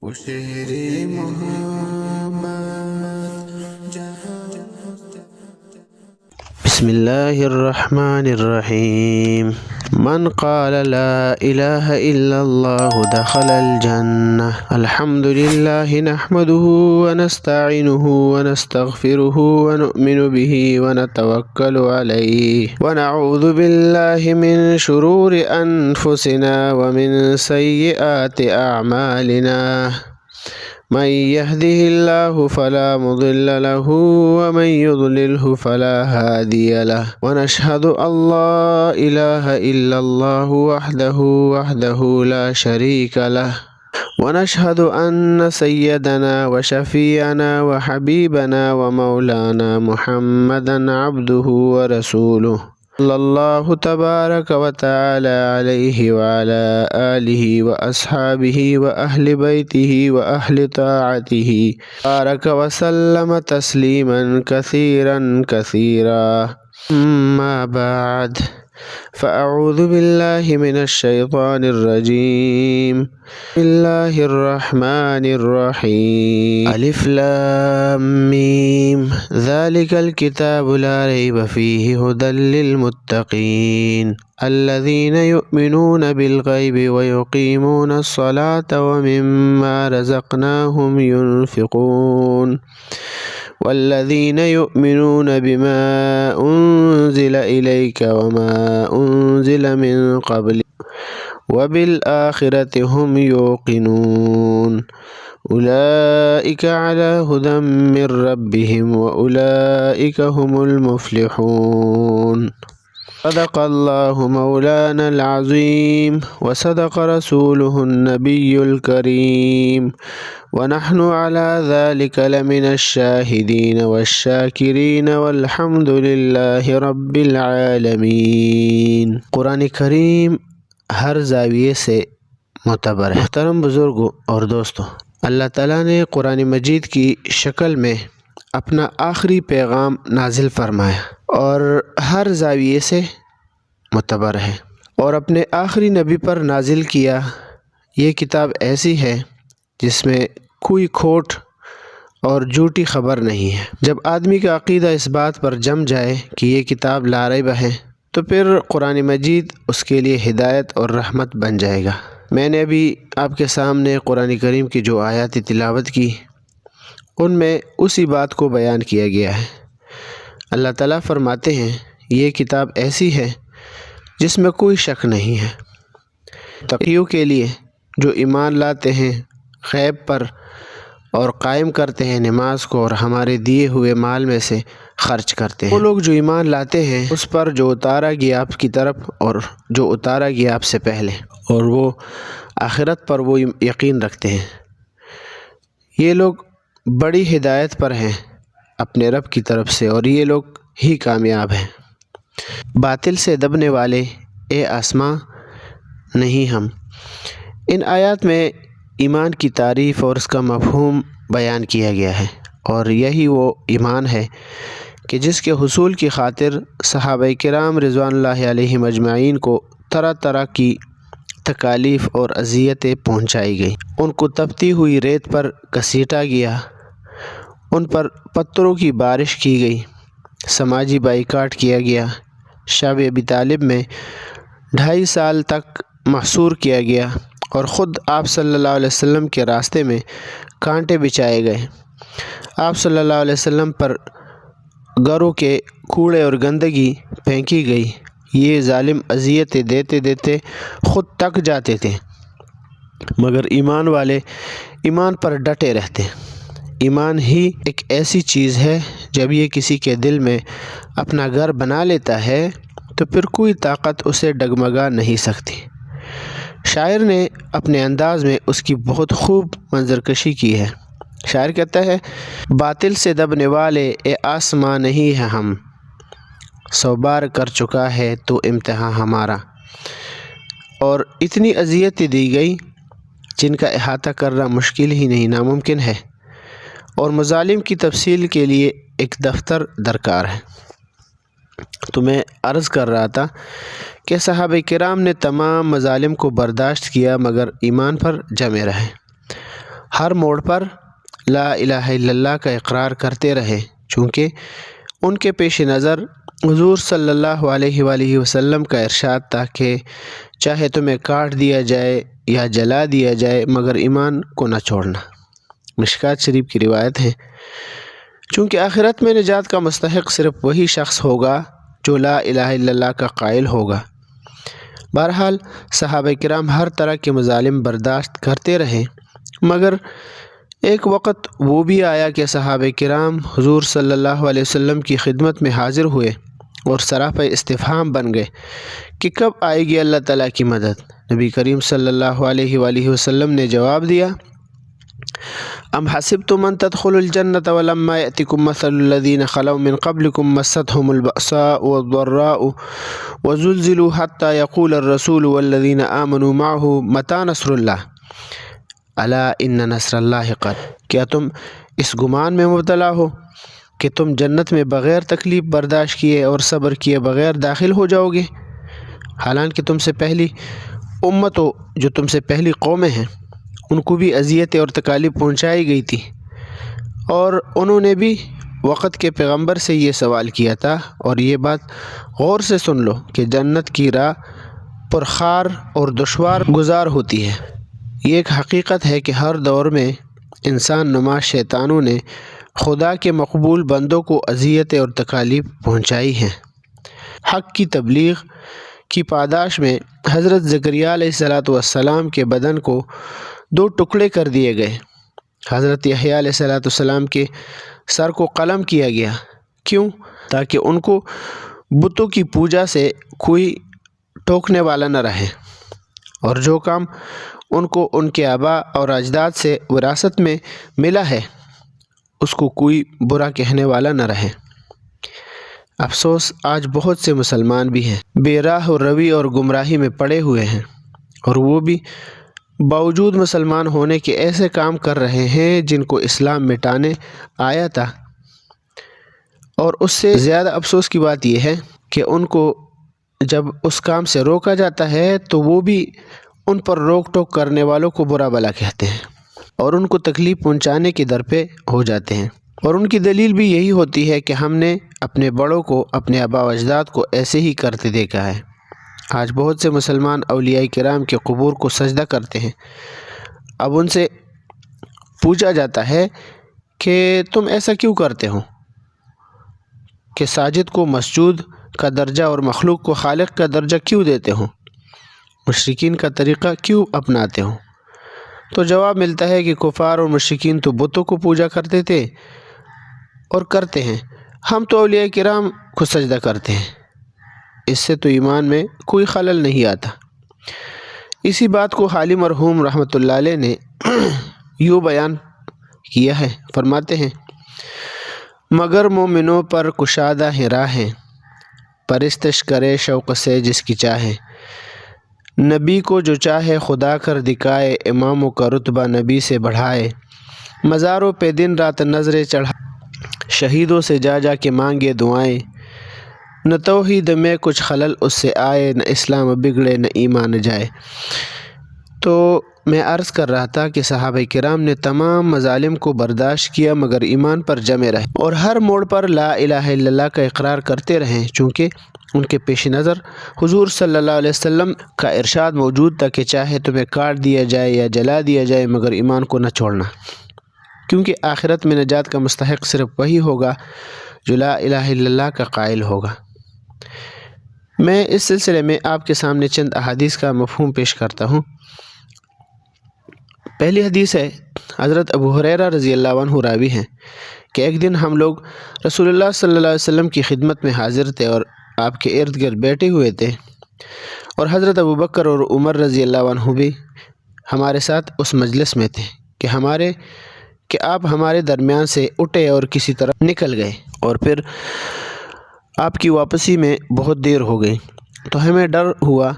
شہر محبت جہاں بسم اللہ الرحمن الرحیم من قال لا الہ الا اللہ دخل الجنہ الحمد للہ نحمده ونستعینه ونستغفره ونؤمن به ونتوکل علیہ ونعوذ باللہ من شرور انفسنا ومن سیئات اعمالنا من يهده الله فلا مضل له ومن يضلله فلا هادي له ونشهد أن لا إله إلا الله وحده لا شريك له ونشهد أن سيدنا وشفيعنا وحبيبنا ومولانا محمدا عبده ورسوله صلی اللہ تبارک و تعالی علیہ وعلى آلہ واصحابہ واہل بیتہ واہل طاعتہ بارک وسلم تسلیما کثیرا کثیرا اما بعد فاعوذ باللہ من الشیطان الرجیم بسم اللہ الرحمن الرحیم الف لام میم ذلك الكتاب لا ریب فیہ ہدی للمتقین الذین یؤمنون بالغیب ویقیمون الصلاة ومما رزقناهم ينفقون والذین یؤمنون بما انزل الیک وما انزل من قبل وبالآخرة هم يوقنون أولئك على هدى من ربهم وأولئك هم المفلحون صدق الله مولانا العظيم وصدق رسوله النبي الكريم ونحن على ذلك لمن الشاهدين والشاكرين والحمد لله رب العالمين۔ قرآن کریم ہر زاویے سے معتبر ہے۔ محترم بزرگوں اور دوستوں، اللہ تعالیٰ نے قرآن مجید کی شکل میں اپنا آخری پیغام نازل فرمایا اور ہر زاویے سے معتبر ہے، اور اپنے آخری نبی پر نازل کیا۔ یہ کتاب ایسی ہے جس میں کوئی کھوٹ اور جھوٹی خبر نہیں ہے۔ جب آدمی کا عقیدہ اس بات پر جم جائے کہ یہ کتاب لا ریب ہے تو پھر قرآن مجید اس کے لیے ہدایت اور رحمت بن جائے گا۔ میں نے ابھی آپ کے سامنے قرآن کریم کی جو آیات تلاوت کی، ان میں اسی بات کو بیان کیا گیا ہے۔ اللہ تعالیٰ فرماتے ہیں یہ کتاب ایسی ہے جس میں کوئی شک نہیں ہے۔ تقیوں کے لیے جو ایمان لاتے ہیں غیب پر اور قائم کرتے ہیں نماز کو اور ہمارے دیے ہوئے مال میں سے خرچ کرتے ہیں۔ وہ لوگ جو ایمان لاتے ہیں اس پر جو اتارا گیا آپ کی طرف اور جو اتارا گیا آپ سے پہلے، اور وہ آخرت پر وہ یقین رکھتے ہیں، یہ لوگ بڑی ہدایت پر ہیں اپنے رب کی طرف سے، اور یہ لوگ ہی کامیاب ہیں۔ باطل سے دبنے والے اے آسماں نہیں ہم۔ ان آیات میں ایمان کی تعریف اور اس کا مفہوم بیان کیا گیا ہے، اور یہی وہ ایمان ہے کہ جس کے حصول کی خاطر صحابہ کرام رضوان اللہ علیہم اجمعین کو طرح طرح کی تکالیف اور اذیتیں پہنچائی گئیں۔ ان کو تپتی ہوئی ریت پر گھسیٹا گیا، ان پر پتھروں کی بارش کی گئی، سماجی بائیکاٹ کیا گیا، شب ابی طالب میں 2.5 سال تک محصور کیا گیا، اور خود آپ صلی اللہ علیہ وسلم کے راستے میں کانٹے بچھائے گئے۔ آپ صلی اللہ علیہ وسلم پر گھروں کے کوڑے اور گندگی پھینکی گئی۔ یہ ظالم اذیتیں دیتے دیتے خود تک جاتے تھے، مگر ایمان والے ایمان پر ڈٹے رہتے۔ ایمان ہی ایک ایسی چیز ہے جب یہ کسی کے دل میں اپنا گھر بنا لیتا ہے تو پھر کوئی طاقت اسے ڈگمگا نہیں سکتی۔ شاعر نے اپنے انداز میں اس کی بہت خوب منظر کشی کی ہے۔ شاعر کہتا ہے باطل سے دبنے والے اے آسماں نہیں ہے ہم، 100 بار کر چکا ہے تو امتحان ہمارا۔ اور اتنی اذیتیں دی گئی جن کا احاطہ کرنا مشکل ہی نہیں، ناممکن ہے، اور مظالم کی تفصیل کے لیے ایک دفتر درکار ہے۔ تو میں عرض کر رہا تھا کہ صحابہ کرام نے تمام مظالم کو برداشت کیا مگر ایمان پر جمے رہے۔ ہر موڑ پر لا الہ الا اللہ کا اقرار کرتے رہیں، چونکہ ان کے پیش نظر حضور صلی اللہ علیہ وآلہ وسلم کا ارشاد تھا کہ چاہے تمہیں کاٹ دیا جائے یا جلا دیا جائے مگر ایمان کو نہ چھوڑنا۔ مشکوٰۃ شریف کی روایت ہے۔ چونکہ آخرت میں نجات کا مستحق صرف وہی شخص ہوگا جو لا الہ الا اللہ کا قائل ہوگا۔ بہرحال صحابہ کرام ہر طرح کے مظالم برداشت کرتے رہے، مگر ایک وقت وہ بھی آیا کہ صحابہ کرام حضور صلی اللہ علیہ وسلم کی خدمت میں حاضر ہوئے اور سراپا استفہام بن گئے کہ کب آئے گی اللہ تعالیٰ کی مدد۔ نبی کریم صلی اللہ علیہ وآلہ وسلم نے جواب دیا، ام حسبتم ان تدخلوا الجنة ولما يأتكم مثل الذين خلوا من قبلكم مستهم البأساء والضراء وزلزلوا حتى يقول الرسول والذين آمنوا معه متى نصر الله الا ان نصر اللہ قریب۔ کیا تم اس گمان میں مبتلا ہو کہ تم جنت میں بغیر تکلیف برداشت کیے اور صبر کیے بغیر داخل ہو جاؤ گے، حالانکہ تم سے پہلی امتوں جو تم سے پہلی قومیں ہیں ان کو بھی اذیتیں اور تکالیف پہنچائی گئی تھی، اور انہوں نے بھی وقت کے پیغمبر سے یہ سوال کیا تھا۔ اور یہ بات غور سے سن لو کہ جنت کی راہ پرخار اور دشوار گزار ہوتی ہے۔ یہ ایک حقیقت ہے کہ ہر دور میں انسان نما شیطانوں نے خدا کے مقبول بندوں کو اذیتیں اور تکالیف پہنچائی ہیں۔ حق کی تبلیغ کی پاداش میں حضرت زکریا علیہ السلام کے بدن کو 2 ٹکڑے کر دیے گئے۔ حضرت یحییٰ علیہ السلام کے سر کو قلم کیا گیا۔ کیوں؟ تاکہ ان کو بتوں کی پوجا سے کوئی ٹوکنے والا نہ رہے، اور جو کام ان کو ان کے آباء اور اجداد سے وراثت میں ملا ہے اس کو کوئی برا کہنے والا نہ رہے۔ افسوس آج بہت سے مسلمان بھی ہیں بے راہ و روی اور گمراہی میں پڑے ہوئے ہیں، اور وہ بھی باوجود مسلمان ہونے کے ایسے کام کر رہے ہیں جن کو اسلام مٹانے آیا تھا۔ اور اس سے زیادہ افسوس کی بات یہ ہے کہ ان کو جب اس کام سے روکا جاتا ہے تو وہ بھی ان پر روک ٹوک کرنے والوں کو برا بھلا کہتے ہیں اور ان کو تکلیف پہنچانے کی در پہ ہو جاتے ہیں، اور ان کی دلیل بھی یہی ہوتی ہے کہ ہم نے اپنے بڑوں کو، اپنے آباء و اجداد کو ایسے ہی کرتے دیکھا ہے۔ آج بہت سے مسلمان اولیاء کرام کے قبور کو سجدہ کرتے ہیں۔ اب ان سے پوچھا جاتا ہے کہ تم ایسا کیوں کرتے ہو کہ ساجد کو مسجود کا درجہ اور مخلوق کو خالق کا درجہ کیوں دیتے ہو؟ مشرکین کا طریقہ کیوں اپناتے ہو؟ تو جواب ملتا ہے کہ کفار اور مشرکین تو بتوں کو پوجا کرتے تھے اور کرتے ہیں، ہم تو اولیاء کرام کو سجدہ کرتے ہیں، اس سے تو ایمان میں کوئی خلل نہیں آتا۔ اسی بات کو حالی مرحوم رحمۃ اللہ علیہ نے یوں بیان کیا ہے، فرماتے ہیں، مگر مومنوں پر کشادہ ہیں راہیں، پرستش کرے شوق سے جس کی چاہے، نبی کو جو چاہے خدا کر دکھائے، اماموں کا رتبہ نبی سے بڑھائے، مزاروں پہ دن رات نظریں چڑھائے، شہیدوں سے جا جا کے مانگے دعائیں، نہ توحید میں کچھ خلل اس سے آئے، نہ اسلام بگڑے نہ ایمان جائے۔ تو میں عرض کر رہا تھا کہ صحابہ کرام نے تمام مظالم کو برداشت کیا مگر ایمان پر جمے رہے اور ہر موڑ پر لا الہ الا اللہ کا اقرار کرتے رہیں، چونکہ ان کے پیش نظر حضور صلی اللہ علیہ وسلم کا ارشاد موجود تھا کہ چاہے تمہیں کاٹ دیا جائے یا جلا دیا جائے مگر ایمان کو نہ چھوڑنا، کیونکہ آخرت میں نجات کا مستحق صرف وہی ہوگا جو لا الہ الا اللہ کا قائل ہوگا۔ میں اس سلسلے میں آپ کے سامنے چند احادیث کا مفہوم پیش کرتا ہوں۔ پہلی حدیث ہے، حضرت ابو ہریرہ رضی اللہ عنہ راوی ہیں کہ ایک دن ہم لوگ رسول اللہ صلی اللہ علیہ وسلم کی خدمت میں حاضر تھے اور آپ کے ارد گرد بیٹھے ہوئے تھے، اور حضرت ابو بکر اور عمر رضی اللہ عنہ بھی ہمارے ساتھ اس مجلس میں تھے کہ آپ ہمارے درمیان سے اٹھے اور کسی طرح نکل گئے، اور پھر آپ کی واپسی میں بہت دیر ہو گئی، تو ہمیں ڈر ہوا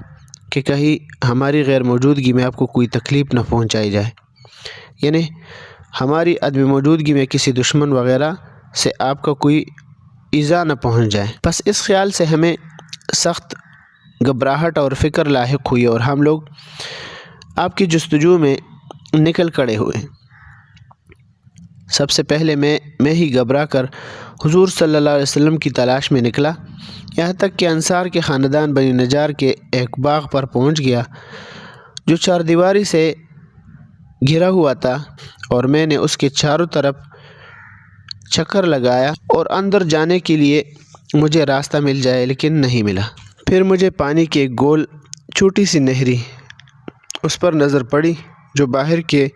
کہ کہیں ہماری غیر موجودگی میں آپ کو کوئی تکلیف نہ پہنچائی جائے، یعنی ہماری عدم موجودگی میں کسی دشمن وغیرہ سے آپ کا کوئی ایذا نہ پہنچ جائے۔ بس اس خیال سے ہمیں سخت گھبراہٹ اور فکر لاحق ہوئی اور ہم لوگ آپ کی جستجو میں نکل کھڑے ہوئے۔ سب سے پہلے میں ہی گھبرا کر حضور صلی اللہ علیہ وسلم کی تلاش میں نکلا، یہاں تک کہ انصار کے خاندان بنی نجار کے ایک باغ پر پہنچ گیا جو چار دیواری سے گھرا ہوا تھا، اور میں نے اس کے چاروں طرف چکر لگایا اور اندر جانے کے لیے مجھے راستہ مل جائے، لیکن نہیں ملا۔ پھر مجھے پانی کی ایک گول چھوٹی سی نہری اس پر نظر پڑی جو باہر کے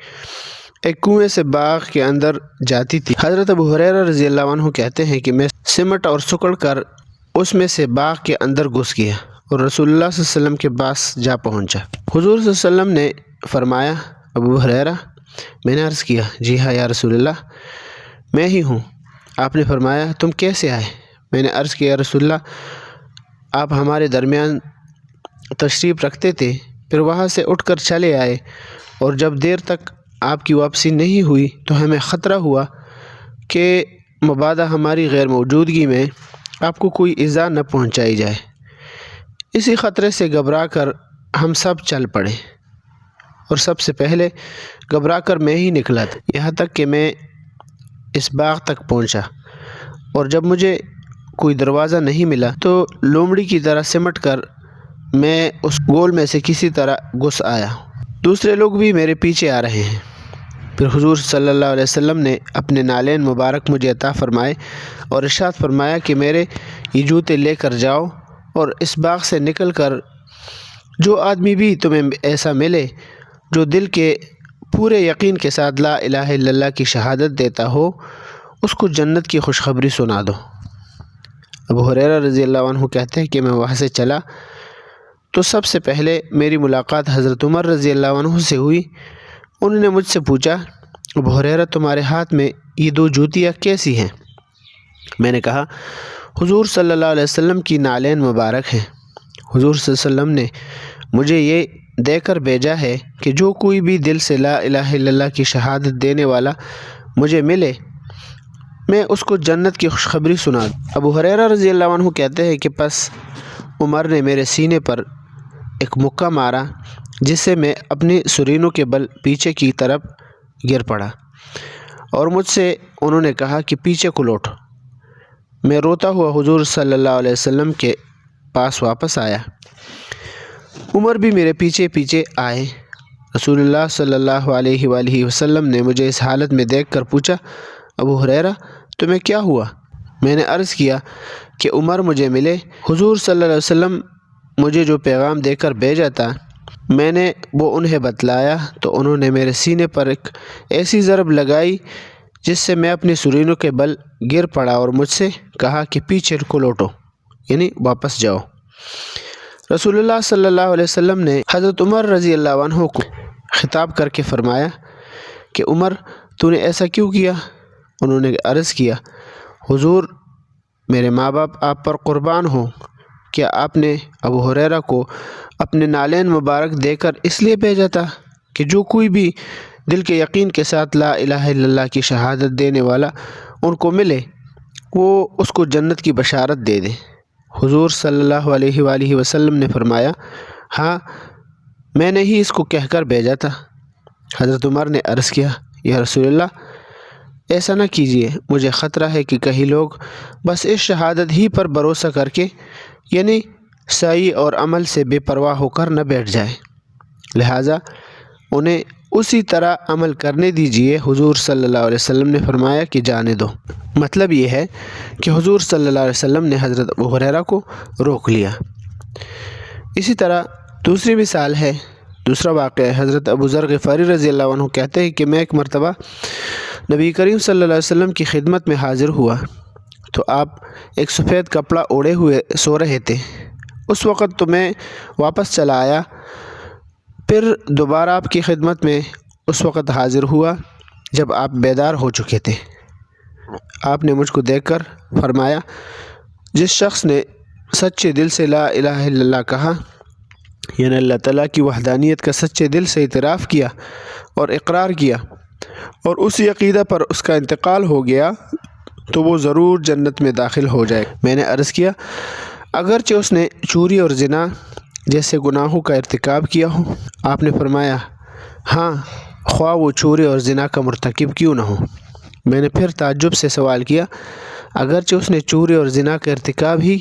ایک کنویں سے باغ کے اندر جاتی تھی۔ حضرت ابو ہریرہ رضی اللہ عنہ کہتے ہیں کہ میں سمٹ اور سکڑ کر اس میں سے باغ کے اندر گھس گیا اور رسول اللہ صلی اللہ علیہ وسلم کے پاس جا پہنچا۔ حضور صلی اللہ علیہ وسلم نے فرمایا، ابو ہریرہ؟ میں نے عرض کیا، جی ہاں یا رسول اللہ، میں ہی ہوں۔ آپ نے فرمایا، تم کیسے آئے؟ میں نے عرض کیا، یا رسول اللہ، آپ ہمارے درمیان تشریف رکھتے تھے، پھر وہاں سے اٹھ کر چلے آئے، اور جب دیر تک آپ کی واپسی نہیں ہوئی تو ہمیں خطرہ ہوا کہ مبادا ہماری غیر موجودگی میں آپ کو کوئی ایذا نہ پہنچائی جائے۔ اسی خطرے سے گھبرا کر ہم سب چل پڑے، اور سب سے پہلے گھبرا کر میں ہی نکلا تھا، یہاں تک کہ میں اس باغ تک پہنچا، اور جب مجھے کوئی دروازہ نہیں ملا تو لومڑی کی طرح سمٹ کر میں اس گول میں سے کسی طرح گھس آیا۔ دوسرے لوگ بھی میرے پیچھے آ رہے ہیں۔ پھر حضور صلی اللہ علیہ وسلم نے اپنے نالین مبارک مجھے عطا فرمائے اور ارشاد فرمایا کہ میرے یہ جوتے لے کر جاؤ، اور اس باغ سے نکل کر جو آدمی بھی تمہیں ایسا ملے جو دل کے پورے یقین کے ساتھ لا الہ الا اللہ کی شہادت دیتا ہو، اس کو جنت کی خوشخبری سنا دو۔ ابو ہریرہ رضی اللہ عنہ کہتے ہیں کہ میں وہاں سے چلا تو سب سے پہلے میری ملاقات حضرت عمر رضی اللہ عنہ سے ہوئی۔ انہوں نے مجھ سے پوچھا، ابو ہریرہ، تمہارے ہاتھ میں یہ دو جوتیاں کیسی ہیں؟ میں نے کہا، حضور صلی اللہ علیہ وسلم کی نالین مبارک ہیں۔ حضور صلی اللہ علیہ وسلم نے مجھے یہ دے کر بھیجا ہے کہ جو کوئی بھی دل سے لا الہ الا اللہ کی شہادت دینے والا مجھے ملے، میں اس کو جنت کی خوشخبری سنا دوں۔ ابو ہریرہ رضی اللہ عنہ کہتے ہیں کہ پس عمر نے میرے سینے پر ایک مکہ مارا، جس سے میں اپنی سرینوں کے بل پیچھے کی طرف گر پڑا، اور مجھ سے انہوں نے کہا کہ پیچھے کو لوٹو۔ میں روتا ہوا حضور صلی اللہ علیہ وسلم کے پاس واپس آیا۔ عمر بھی میرے پیچھے پیچھے آئے۔ رسول اللہ صلی اللہ علیہ وآلہ وسلم نے مجھے اس حالت میں دیکھ کر پوچھا، ابو ہریرہ، تمہیں کیا ہوا؟ میں نے عرض کیا کہ عمر مجھے ملے، حضور صلی اللہ علیہ وسلم مجھے جو پیغام دے کر بھیجا تھا میں نے وہ انہیں بتلایا تو انہوں نے میرے سینے پر ایک ایسی ضرب لگائی جس سے میں اپنی سرینوں کے بل گر پڑا، اور مجھ سے کہا کہ پیچھے کو لوٹو، یعنی واپس جاؤ۔ رسول اللہ صلی اللہ علیہ وسلم نے حضرت عمر رضی اللہ عنہ کو خطاب کر کے فرمایا کہ عمر، تو نے ایسا کیوں کیا؟ انہوں نے عرض کیا، حضور، میرے ماں باپ آپ پر قربان ہوں، کیا آپ نے ابو ہریرہ کو اپنے نالین مبارک دے کر اس لیے بھیجا تھا کہ جو کوئی بھی دل کے یقین کے ساتھ لا الہ الا اللہ کی شہادت دینے والا ان کو ملے، وہ اس کو جنت کی بشارت دے دے؟ حضور صلی اللہ علیہ وآلہ وسلم نے فرمایا، ہاں، میں نے ہی اس کو کہہ کر بھیجا تھا۔ حضرت عمر نے عرض کیا، یا رسول اللہ، ایسا نہ کیجیے، مجھے خطرہ ہے کہ کئی لوگ بس اس شہادت ہی پر بھروسہ کر کے، یعنی سعی اور عمل سے بے پرواہ ہو کر نہ بیٹھ جائے، لہٰذا انہیں اسی طرح عمل کرنے دیجیے۔ حضور صلی اللہ علیہ وسلم نے فرمایا کہ جانے دو۔ مطلب یہ ہے کہ حضور صلی اللہ علیہ وسلم نے حضرت ابو ہریرہ کو روک لیا۔ اسی طرح دوسری مثال ہے، دوسرا واقعہ ہے، حضرت ابو ذر غفاری رضی اللہ عنہ کہتے ہیں کہ میں ایک مرتبہ نبی کریم صلی اللہ علیہ وسلم کی خدمت میں حاضر ہوا تو آپ ایک سفید کپڑا اوڑھے ہوئے سو رہے تھے۔ اس وقت تو میں واپس چلا آیا، پھر دوبارہ آپ کی خدمت میں اس وقت حاضر ہوا جب آپ بیدار ہو چکے تھے۔ آپ نے مجھ کو دیکھ کر فرمایا، جس شخص نے سچے دل سے لا الہ الا اللہ کہا، یعنی اللہ تعالیٰ کی وحدانیت کا سچے دل سے اعتراف کیا اور اقرار کیا، اور اسی عقیدہ پر اس کا انتقال ہو گیا تو وہ ضرور جنت میں داخل ہو جائے۔ میں نے عرض کیا، اگرچہ اس نے چوری اور زنا جیسے گناہوں کا ارتکاب کیا ہو؟ آپ نے فرمایا، ہاں، خواہ وہ چوری اور زنا کا مرتکب کیوں نہ ہو۔ میں نے پھر تعجب سے سوال کیا، اگرچہ اس نے چوری اور زنا کا ارتکاب ہی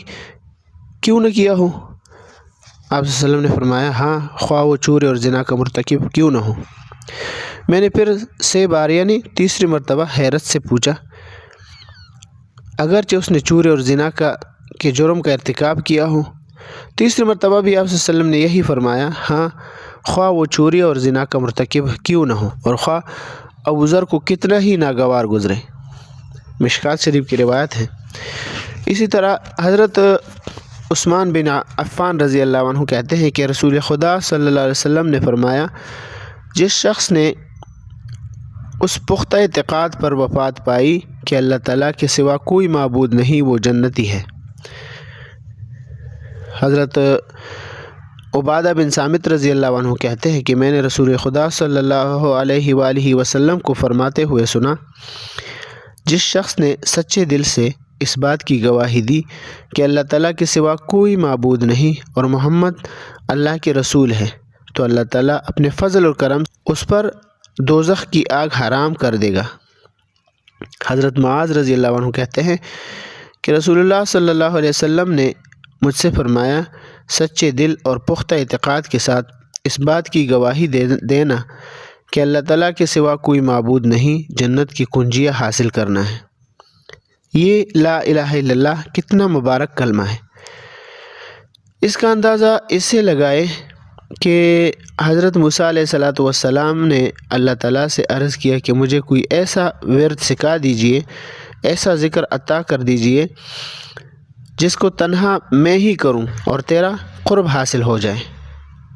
کیوں نہ کیا ہو؟ آپ صلی اللہ علیہ وسلم نے فرمایا، ہاں، خواہ وہ چوری اور زنا کا مرتکب کیوں نہ ہو۔ میں نے پھر سے بار یعنی تیسری مرتبہ حیرت سے پوچھا، اگرچہ اس نے چوری اور زنا کے جرم کا ارتکاب کیا ہو؟ تیسری مرتبہ بھی آپ صلی اللہ علیہ وسلم نے یہی فرمایا، ہاں، خواہ وہ چوری اور زنا کا مرتکب کیوں نہ ہو، اور خواہ ابو ذر کو کتنا ہی ناگوار گزرے۔ مشکات شریف کی روایت ہے۔ اسی طرح حضرت عثمان بن عفان رضی اللہ عنہ کہتے ہیں کہ رسول خدا صلی اللہ علیہ وسلم نے فرمایا، جس شخص نے اس پختہ اعتقاد پر وفات پائی کہ اللہ تعالیٰ کے سوا کوئی معبود نہیں، وہ جنتی ہے۔ حضرت عبادہ بن صامت رضی اللہ عنہ کہتے ہیں کہ میں نے رسول خدا صلی اللہ علیہ وآلہ وسلم کو فرماتے ہوئے سنا، جس شخص نے سچے دل سے اس بات کی گواہی دی کہ اللہ تعالیٰ کے سوا کوئی معبود نہیں اور محمد اللہ کے رسول ہے، تو اللہ تعالیٰ اپنے فضل اور کرم اس پر دوزخ کی آگ حرام کر دے گا۔ حضرت معاذ رضی اللہ عنہ کہتے ہیں کہ رسول اللہ صلی اللہ علیہ وسلم نے مجھ سے فرمایا، سچے دل اور پختہ اعتقاد کے ساتھ اس بات کی گواہی دینا کہ اللہ تعالیٰ کے سوا کوئی معبود نہیں، جنت کی کنجیاں حاصل کرنا ہے۔ یہ لا الہ الا اللہ کتنا مبارک کلمہ ہے۔ اس کا اندازہ اس سے لگائے کہ حضرت موسیٰ علیہ السلام نے اللہ تعالیٰ سے عرض کیا کہ مجھے کوئی ایسا ورد سکھا دیجئے، ایسا ذکر عطا کر دیجئے جس کو تنہا میں ہی کروں اور تیرا قرب حاصل ہو جائے،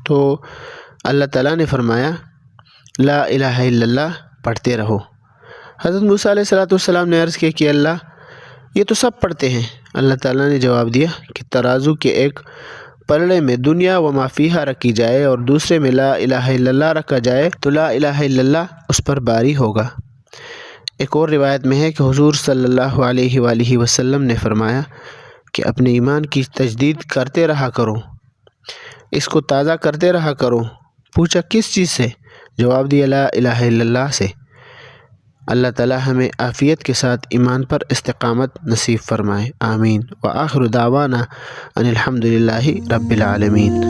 تو اللہ تعالیٰ نے فرمایا، لا الہ الا اللہ پڑھتے رہو۔ حضرت موسیٰ علیہ السلام نے عرض کیا کہ اللہ، یہ تو سب پڑھتے ہیں۔ اللہ تعالیٰ نے جواب دیا کہ ترازو کے ایک پلڑے میں دنیا و ما فیہا رکھی جائے اور دوسرے میں لا الہ الا اللہ رکھا جائے تو لا الہ الا اللہ اس پر باری ہوگا۔ ایک اور روایت میں ہے کہ حضور صلی اللہ علیہ وآلہ وسلم نے فرمایا کہ اپنے ایمان کی تجدید کرتے رہا کرو، اس کو تازہ کرتے رہا کرو۔ پوچھا کس چیز سے؟ جواب دیا لا الہ الا اللہ سے۔ اللہ تعالی ہمیں عافیت کے ساتھ ایمان پر استقامت نصیب فرمائے، آمین۔ وآخر دعوانا ان الحمد للہ رب العالمین۔